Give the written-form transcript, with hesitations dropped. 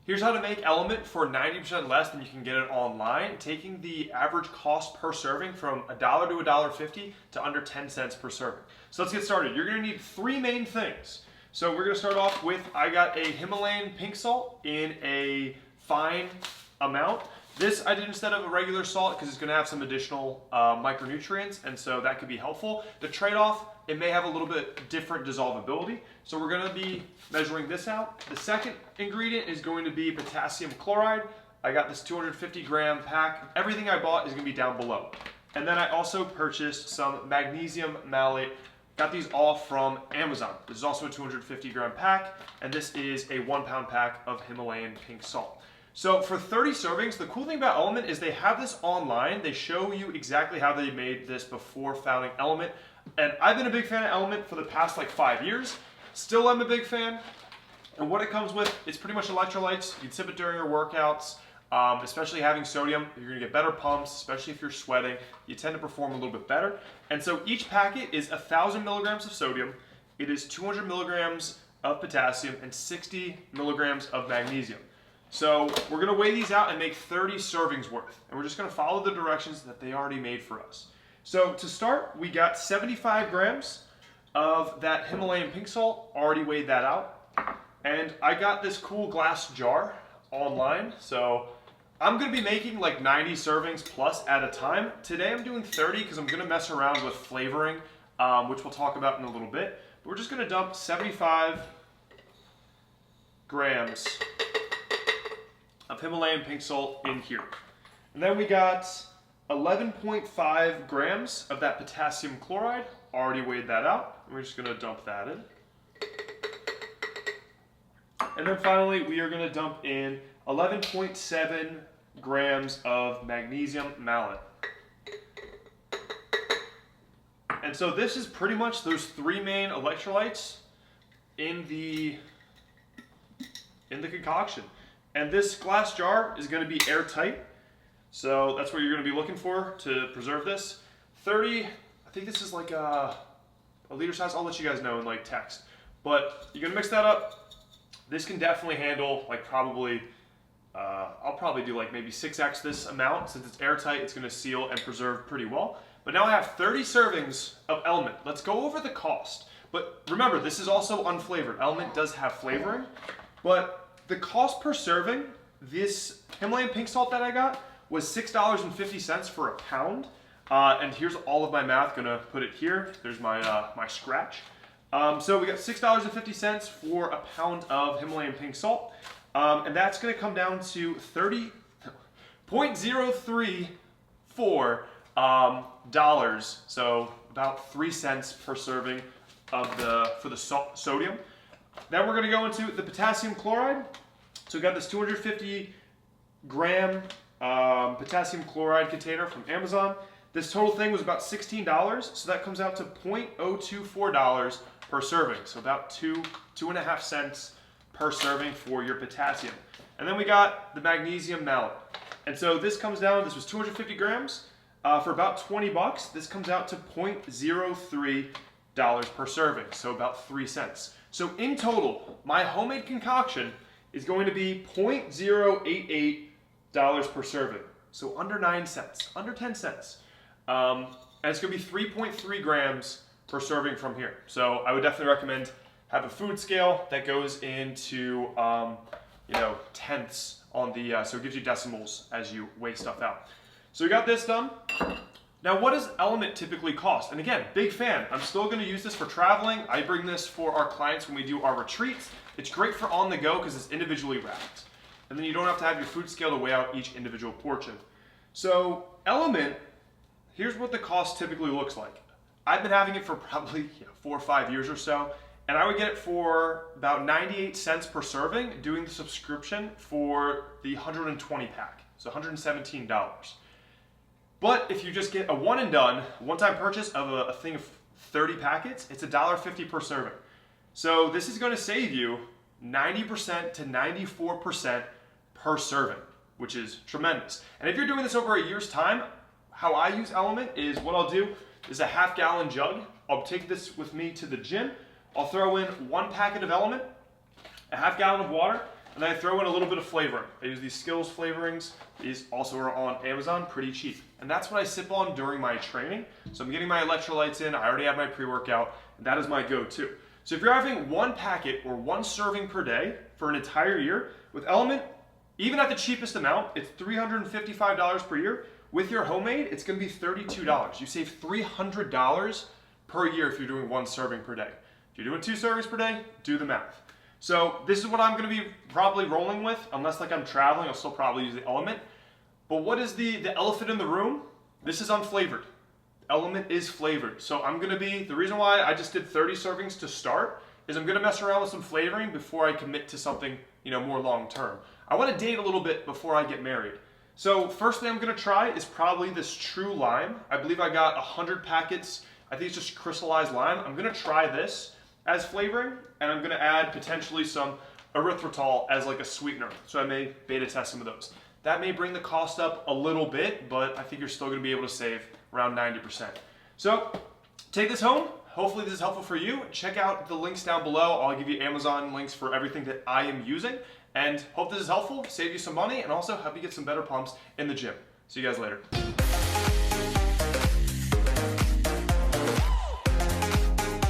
Here's how to make LMNT for 90% less than you can get it online, taking the average cost per serving from $1 to $1.50 to under 10 cents per serving. So let's get started. You're gonna need three main things. So we're gonna start off with, I got a Himalayan pink salt in a fine amount. This I did instead of a regular salt because it's going to have some additional micronutrients, and so that could be helpful. The trade-off, it may have a little bit different dissolvability, so we're going to be measuring this out. The second ingredient is going to be potassium chloride. I got this 250 gram pack. Everything I bought is going to be down below. And then I also purchased some magnesium malate. Got these all from Amazon. This is also a 250 gram pack, and this is a 1 pound pack of Himalayan pink salt. So for 30 servings, the cool thing about LMNT is they have this online. They show you exactly how they made this before founding LMNT. And I've been a big fan of LMNT for the past like 5 years. Still am a big fan. And what it comes with, it's pretty much electrolytes. You can sip it during your workouts, especially having sodium. You're gonna get better pumps, especially if you're sweating. You tend to perform a little bit better. And so each packet is 1,000 milligrams of sodium. It is 200 milligrams of potassium and 60 milligrams of magnesium. So we're gonna weigh these out and make 30 servings worth. And we're just gonna follow the directions that they already made for us. So to start, we got 75 grams of that Himalayan pink salt, already weighed that out. And I got this cool glass jar online. So I'm gonna be making like 90 servings plus at a time. Today I'm doing 30 because I'm gonna mess around with flavoring, which we'll talk about in a little bit. But we're just gonna dump 75 grams of Himalayan pink salt in here. And then we got 11.5 grams of that potassium chloride, already weighed that out. And we're just gonna dump that in. And then finally, we are gonna dump in 11.7 grams of magnesium malate. And so this is pretty much those three main electrolytes in the concoction. And this glass jar is going to be airtight, so that's what you're going to be looking for to preserve this. 30, I think this is like a liter size. I'll let you guys know in like text. But you're going to mix that up. This can definitely handle like probably, I'll probably do like maybe 6x this amount. Since it's airtight, it's going to seal and preserve pretty well. But now I have 30 servings of LMNT. Let's go over the cost. But remember, this is also unflavored. LMNT does have flavoring, but the cost per serving, this Himalayan pink salt that I got was $6.50 for a pound. And here's all of my math, gonna put it here. There's my, my scratch. So we got $6.50 for a pound of Himalayan pink salt. And that's gonna come down to $0.034 dollars. So about 3 cents per serving of for the sodium. Then we're going to go into the potassium chloride. So we got this 250 gram potassium chloride container from Amazon. This total thing was about $16, so that comes out to $0.024 per serving. So about 2.5 cents per serving for your potassium. And then we got the magnesium malate. And so this comes down, this was 250 grams for about 20 bucks. This comes out to $0.03 per serving, so about 3 cents. So in total, my homemade concoction is going to be $0.088 per serving. So under 9 cents, under 10 cents. And it's gonna be 3.3 grams per serving from here. So I would definitely recommend have a food scale that goes into you know, tenths on the, so it gives you decimals as you weigh stuff out. So we got this done. Now, what does LMNT typically cost? And again, big fan. I'm still going to use this for traveling. I bring this for our clients when we do our retreats. It's great for on the go because it's individually wrapped. And then you don't have to have your food scale to weigh out each individual portion. So LMNT, here's what the cost typically looks like. I've been having it for probably 4 or 5 years or so. And I would get it for about 98 cents per serving, doing the subscription for the 120 pack. So $117. But if you just get a one and done, one-time purchase of a thing of 30 packets, it's $1.50 per serving. So this is going to save you 90% to 94% per serving, which is tremendous. And if you're doing this over a year's time, how I use LMNT is what I'll do is a half-gallon jug. I'll take this with me to the gym. I'll throw in 1 packet of LMNT, a half gallon of water, and then I throw in a little bit of flavoring. I use these Skills flavorings. These also are on Amazon, pretty cheap. And that's what I sip on during my training. So I'm getting my electrolytes in, I already have my pre-workout, and that is my go-to. So if you're having one packet or one serving per day for an entire year, with LMNT, even at the cheapest amount, it's $355 per year. With your homemade, it's gonna be $32. You save $300 per year if you're doing one serving per day. If you're doing 2 servings per day, do the math. So this is what I'm gonna be probably rolling with, unless like I'm traveling, I'll still probably use the LMNT. But what is the elephant in the room? This is unflavored. LMNT is flavored. So the reason why I just did 30 servings to start is I'm gonna mess around with some flavoring before I commit to something, more long term. I wanna date a little bit before I get married. So first thing I'm gonna try is probably this True Lime. I believe I got 100 packets. I think it's just crystallized lime. I'm gonna try this as flavoring, and I'm gonna add potentially some erythritol as like a sweetener. So I may beta test some of those. That may bring the cost up a little bit, but I think you're still gonna be able to save around 90%. So take this home. Hopefully this is helpful for you. Check out the links down below. I'll give you Amazon links for everything that I am using. And hope this is helpful, save you some money, and also help you get some better pumps in the gym. See you guys later.